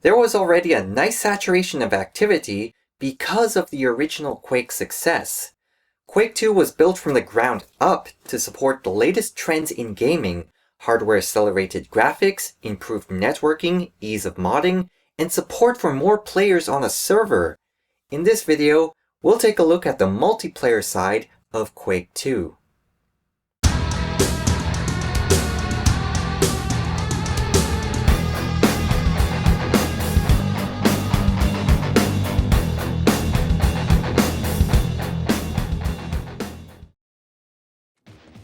There was already a nice saturation of activity because of the original Quake's success. Quake II was built from the ground up to support the latest trends in gaming, hardware-accelerated graphics, improved networking, ease of modding, and support for more players on a server. In this video, we'll take a look at the multiplayer side of Quake II.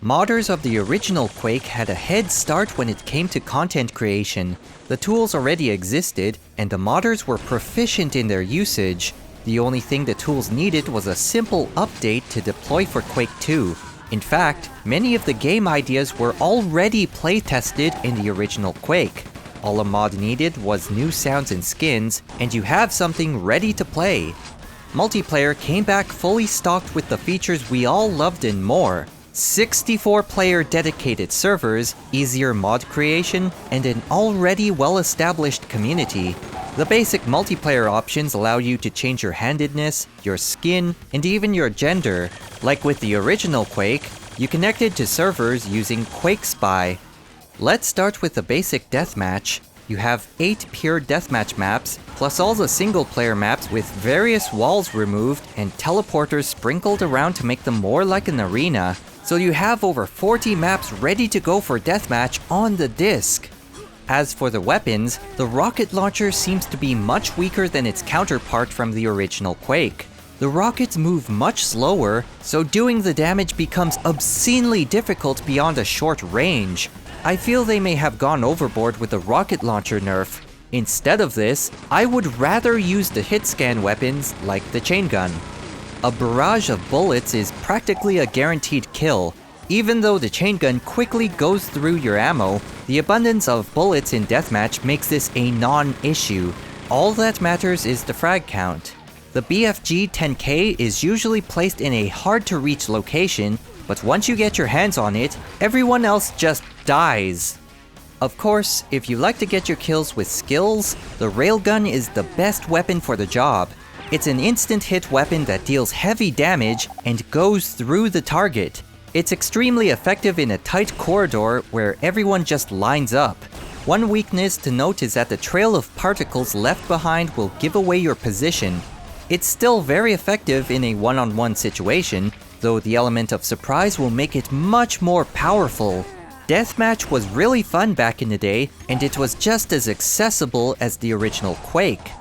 Modders of the original Quake had a head start when it came to content creation. The tools already existed, and the modders were proficient in their usage. The only thing the tools needed was a simple update to deploy for Quake II. In fact, many of the game ideas were already playtested in the original Quake. All a mod needed was new sounds and skins, and you have something ready to play. Multiplayer came back fully stocked with the features we all loved and more. 64-player dedicated servers, easier mod creation, and an already well-established community. The basic multiplayer options allow you to change your handedness, your skin, and even your gender. Like with the original Quake, you connected to servers using Quake Spy. Let's start with the basic deathmatch. You have 8 pure deathmatch maps, plus all the single-player maps with various walls removed and teleporters sprinkled around to make them more like an arena. So you have over 40 maps ready to go for deathmatch on the disc. As for the weapons, the rocket launcher seems to be much weaker than its counterpart from the original Quake. The rockets move much slower, so doing the damage becomes obscenely difficult beyond a short range. I feel they may have gone overboard with the rocket launcher nerf. Instead of this, I would rather use the hit scan weapons like the chain gun. A barrage of bullets is practically a guaranteed kill. Even though the chain gun quickly goes through your ammo, the abundance of bullets in deathmatch makes this a non-issue. All that matters is the frag count. The BFG 10K is usually placed in a hard-to-reach location, but once you get your hands on it, everyone else just dies. Of course, if you like to get your kills with skills, the railgun is the best weapon for the job. It's an instant hit weapon that deals heavy damage and goes through the target. It's extremely effective in a tight corridor where everyone just lines up. One weakness to note is that the trail of particles left behind will give away your position. It's still very effective in a one-on-one situation, though the element of surprise will make it much more powerful. Deathmatch was really fun back in the day, and it was just as accessible as the original Quake.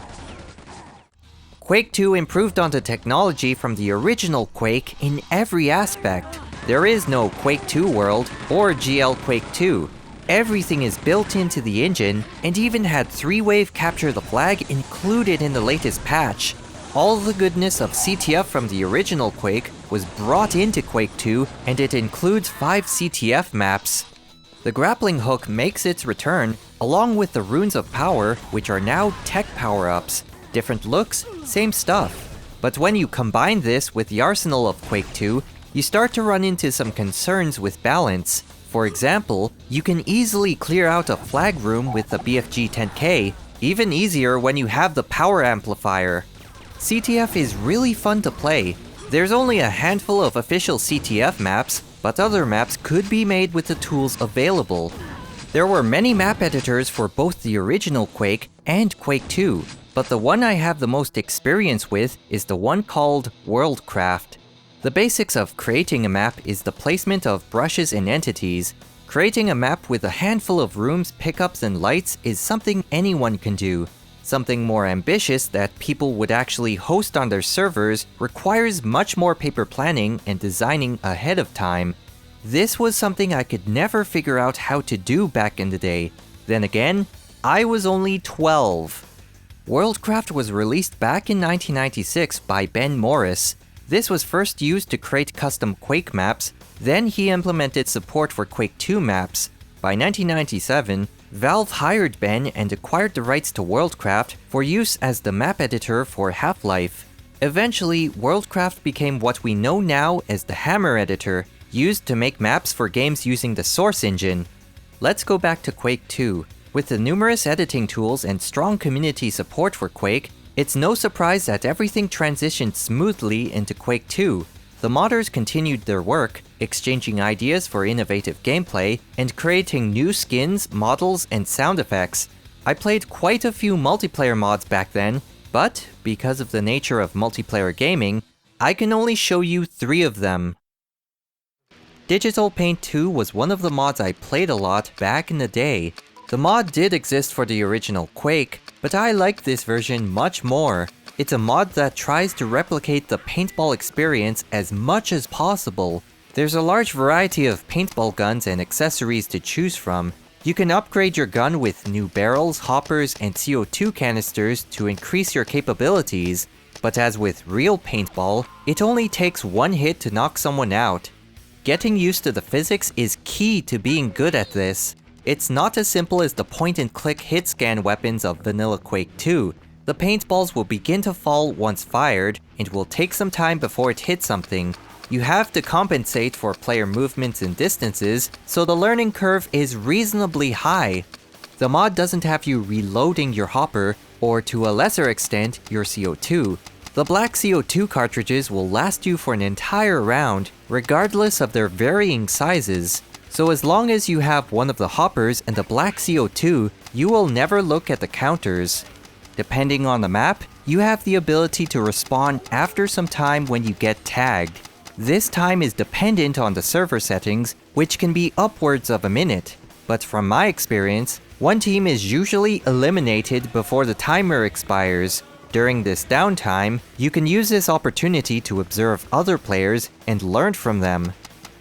Quake II improved on the technology from the original Quake in every aspect. There is no Quake II world or GL Quake II. Everything is built into the engine, and even had Threewave capture the flag included in the latest patch. All the goodness of CTF from the original Quake was brought into Quake II, and it includes 5 CTF maps. The grappling hook makes its return, along with the runes of power, which are now tech power-ups. Different looks, same stuff. But when you combine this with the arsenal of Quake II, you start to run into some concerns with balance. For example, you can easily clear out a flag room with the BFG 10K, even easier when you have the power amplifier. CTF is really fun to play. There's only a handful of official CTF maps, but other maps could be made with the tools available. There were many map editors for both the original Quake and Quake II, but the one I have the most experience with is the one called WorldCraft. The basics of creating a map is the placement of brushes and entities. Creating a map with a handful of rooms, pickups, and lights is something anyone can do. Something more ambitious that people would actually host on their servers requires much more paper planning and designing ahead of time. This was something I could never figure out how to do back in the day. Then again, I was only 12. WorldCraft was released back in 1996 by Ben Morris. This was first used to create custom Quake maps, then he implemented support for Quake II maps. By 1997, Valve hired Ben and acquired the rights to WorldCraft for use as the map editor for Half-Life. Eventually, WorldCraft became what we know now as the Hammer editor, used to make maps for games using the Source engine. Let's go back to Quake II. With the numerous editing tools and strong community support for Quake, it's no surprise that everything transitioned smoothly into Quake II. The modders continued their work, exchanging ideas for innovative gameplay, and creating new skins, models, and sound effects. I played quite a few multiplayer mods back then, but because of the nature of multiplayer gaming, I can only show you 3 of them. Digital Paint 2 was one of the mods I played a lot back in the day. The mod did exist for the original Quake, but I like this version much more. It's a mod that tries to replicate the paintball experience as much as possible. There's a large variety of paintball guns and accessories to choose from. You can upgrade your gun with new barrels, hoppers, and CO2 canisters to increase your capabilities, but as with real paintball, it only takes one hit to knock someone out. Getting used to the physics is key to being good at this. It's not as simple as the point-and-click hit-scan weapons of vanilla Quake II. The paintballs will begin to fall once fired, and will take some time before it hits something. You have to compensate for player movements and distances, so the learning curve is reasonably high. The mod doesn't have you reloading your hopper, or to a lesser extent, your CO2. The black CO2 cartridges will last you for an entire round, regardless of their varying sizes. So as long as you have one of the hoppers and the black CO2, you will never look at the counters. Depending on the map, you have the ability to respawn after some time when you get tagged. This time is dependent on the server settings, which can be upwards of a minute. But from my experience, one team is usually eliminated before the timer expires. During this downtime, you can use this opportunity to observe other players and learn from them.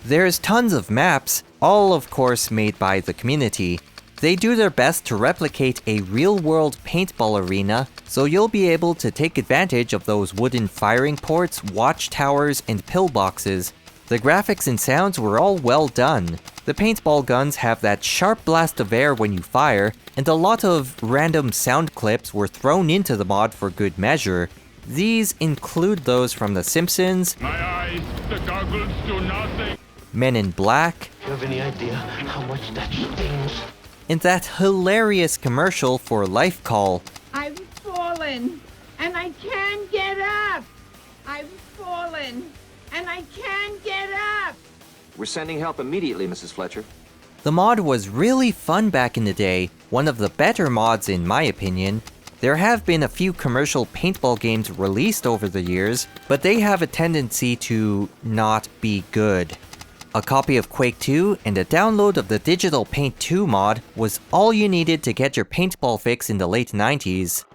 There's tons of maps, all of course made by the community. They do their best to replicate a real-world paintball arena, so you'll be able to take advantage of those wooden firing ports, watchtowers, and pillboxes. The graphics and sounds were all well done. The paintball guns have that sharp blast of air when you fire, and a lot of random sound clips were thrown into the mod for good measure. These include those from The Simpsons, My eyes, the goggles do nothing. Men in Black, Do you have any idea how much that stings? and that hilarious commercial for Life Call. I've fallen, and I can't get up. I've fallen, and I can't get up. We're sending help immediately, Mrs. Fletcher. The mod was really fun back in the day, one of the better mods in my opinion. There have been a few commercial paintball games released over the years, but they have a tendency to not be good. A copy of Quake II and a download of the Digital Paint 2 mod was all you needed to get your paintball fix in the late 90s.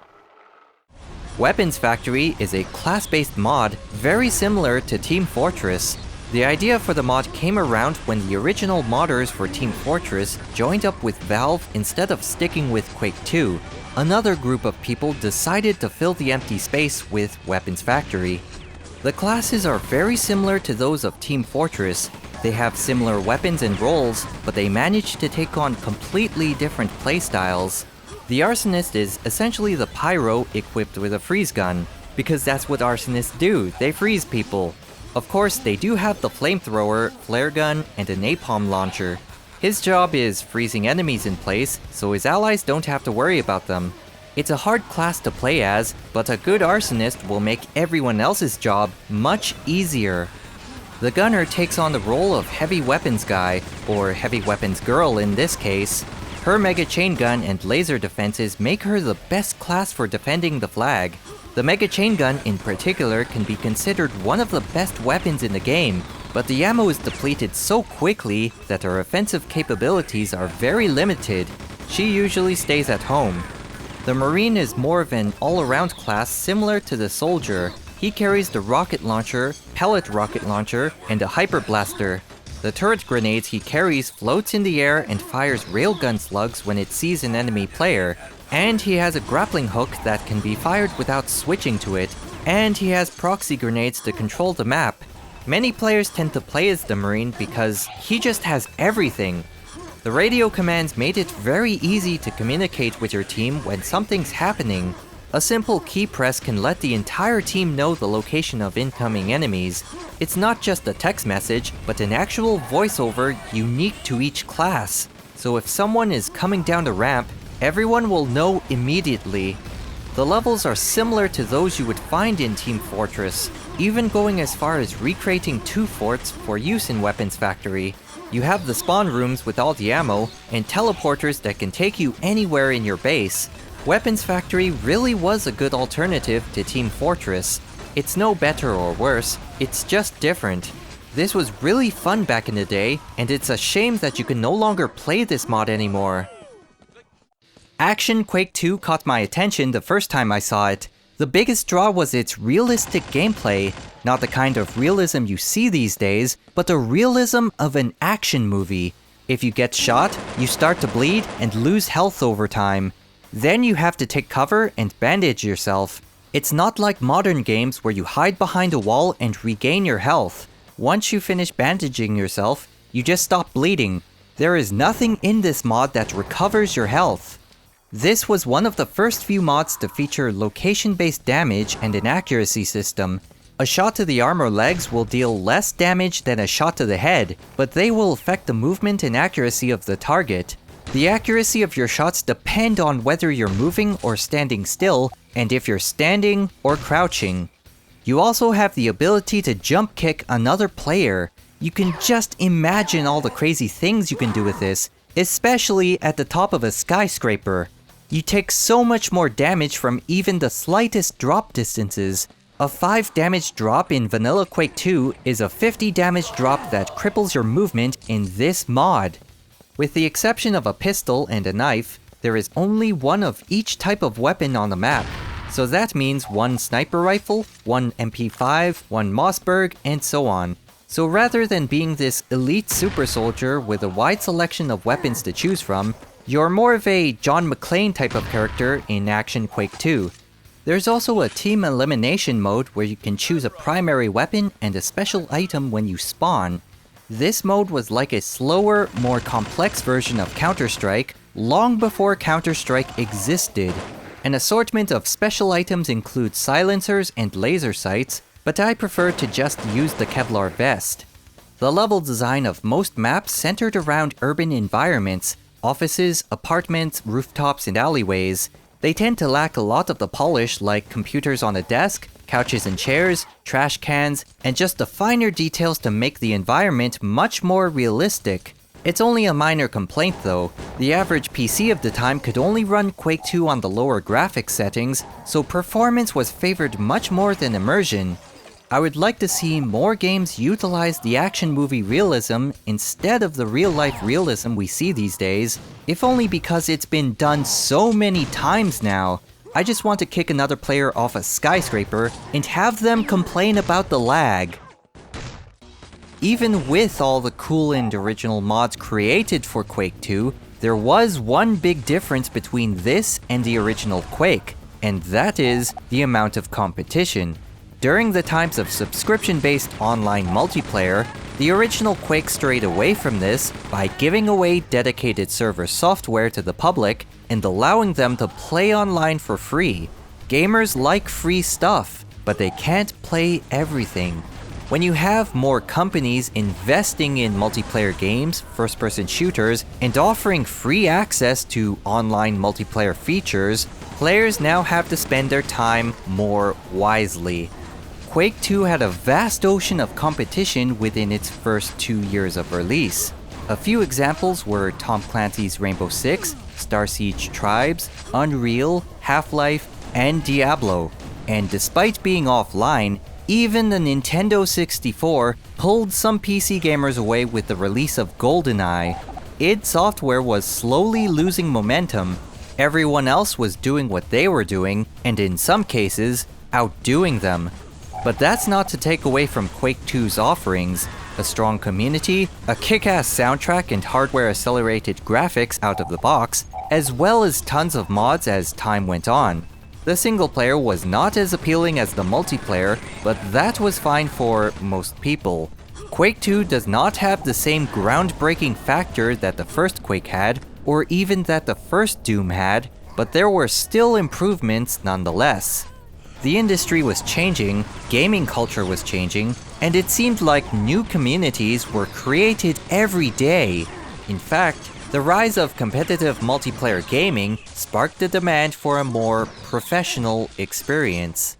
Weapons Factory is a class-based mod very similar to Team Fortress. The idea for the mod came around when the original modders for Team Fortress joined up with Valve instead of sticking with Quake II. Another group of people decided to fill the empty space with Weapons Factory. The classes are very similar to those of Team Fortress. They have similar weapons and roles, but they manage to take on completely different playstyles. The Arsonist is essentially the pyro equipped with a freeze gun, because that's what arsonists do, they freeze people. Of course, they do have the flamethrower, flare gun, and a napalm launcher. His job is freezing enemies in place, so his allies don't have to worry about them. It's a hard class to play as, but a good arsonist will make everyone else's job much easier. The gunner takes on the role of heavy weapons guy, or heavy weapons girl in this case. Her mega chain gun and laser defenses make her the best class for defending the flag. The mega chain gun in particular can be considered one of the best weapons in the game, but the ammo is depleted so quickly that her offensive capabilities are very limited. She usually stays at home. The Marine is more of an all-around class similar to the Soldier. He carries the rocket launcher, pellet rocket launcher, and a hyper blaster. The turret grenades he carries floats in the air and fires railgun slugs when it sees an enemy player. And he has a grappling hook that can be fired without switching to it. And he has proxy grenades to control the map. Many players tend to play as the Marine because he just has everything. The radio commands made it very easy to communicate with your team when something's happening. A simple key press can let the entire team know the location of incoming enemies. It's not just a text message, but an actual voiceover unique to each class. So if someone is coming down the ramp, everyone will know immediately. The levels are similar to those you would find in Team Fortress, even going as far as recreating 2 forts for use in Weapons Factory. You have the spawn rooms with all the ammo, and teleporters that can take you anywhere in your base. Weapons Factory really was a good alternative to Team Fortress. It's no better or worse, it's just different. This was really fun back in the day, and it's a shame that you can no longer play this mod anymore. Action Quake II caught my attention the first time I saw it. The biggest draw was its realistic gameplay, not the kind of realism you see these days, but the realism of an action movie. If you get shot, you start to bleed and lose health over time. Then you have to take cover and bandage yourself. It's not like modern games where you hide behind a wall and regain your health. Once you finish bandaging yourself, you just stop bleeding. There is nothing in this mod that recovers your health. This was one of the first few mods to feature location-based damage and an accuracy system. A shot to the arm or legs will deal less damage than a shot to the head, but they will affect the movement and accuracy of the target. The accuracy of your shots depend on whether you're moving or standing still, and if you're standing or crouching. You also have the ability to jump kick another player. You can just imagine all the crazy things you can do with this, especially at the top of a skyscraper. You take so much more damage from even the slightest drop distances. A 5 damage drop in Vanilla Quake 2 is a 50 damage drop that cripples your movement in this mod. With the exception of a pistol and a knife, there is only one of each type of weapon on the map. So that means 1 sniper rifle, 1 MP5, 1 Mossberg, and so on. So rather than being this elite super soldier with a wide selection of weapons to choose from, you're more of a John McClane type of character in Action Quake II. There's also a team elimination mode where you can choose a primary weapon and a special item when you spawn. This mode was like a slower, more complex version of Counter-Strike long before Counter-Strike existed. An assortment of special items include silencers and laser sights, but I prefer to just use the Kevlar vest. The level design of most maps centered around urban environments, offices, apartments, rooftops, and alleyways. They tend to lack a lot of the polish like computers on a desk, couches and chairs, trash cans, and just the finer details to make the environment much more realistic. It's only a minor complaint though. The average PC of the time could only run Quake II on the lower graphics settings, so performance was favored much more than immersion. I would like to see more games utilize the action movie realism instead of the real-life realism we see these days, if only because it's been done so many times now. I just want to kick another player off a skyscraper and have them complain about the lag. Even with all the cool and original mods created for Quake 2, there was one big difference between this and the original Quake, and that is the amount of competition. During the times of subscription-based online multiplayer, the original Quake strayed away from this by giving away dedicated server software to the public and allowing them to play online for free. Gamers like free stuff, but they can't play everything. When you have more companies investing in multiplayer games, first-person shooters, and offering free access to online multiplayer features, players now have to spend their time more wisely. Quake 2 had a vast ocean of competition within its first 2 years of release. A few examples were Tom Clancy's Rainbow Six, Star Siege Tribes, Unreal, Half-Life, and Diablo. And despite being offline, even the Nintendo 64 pulled some PC gamers away with the release of GoldenEye. id Software was slowly losing momentum. Everyone else was doing what they were doing, and in some cases, outdoing them. But that's not to take away from Quake 2's offerings: a strong community, a kick-ass soundtrack and hardware-accelerated graphics out of the box, as well as tons of mods as time went on. The single player was not as appealing as the multiplayer, but that was fine for most people. Quake 2 does not have the same groundbreaking factor that the first Quake had, or even that the first Doom had, but there were still improvements nonetheless. The industry was changing, gaming culture was changing, and it seemed like new communities were created every day. In fact, The rise of competitive multiplayer gaming sparked the demand for a more professional experience.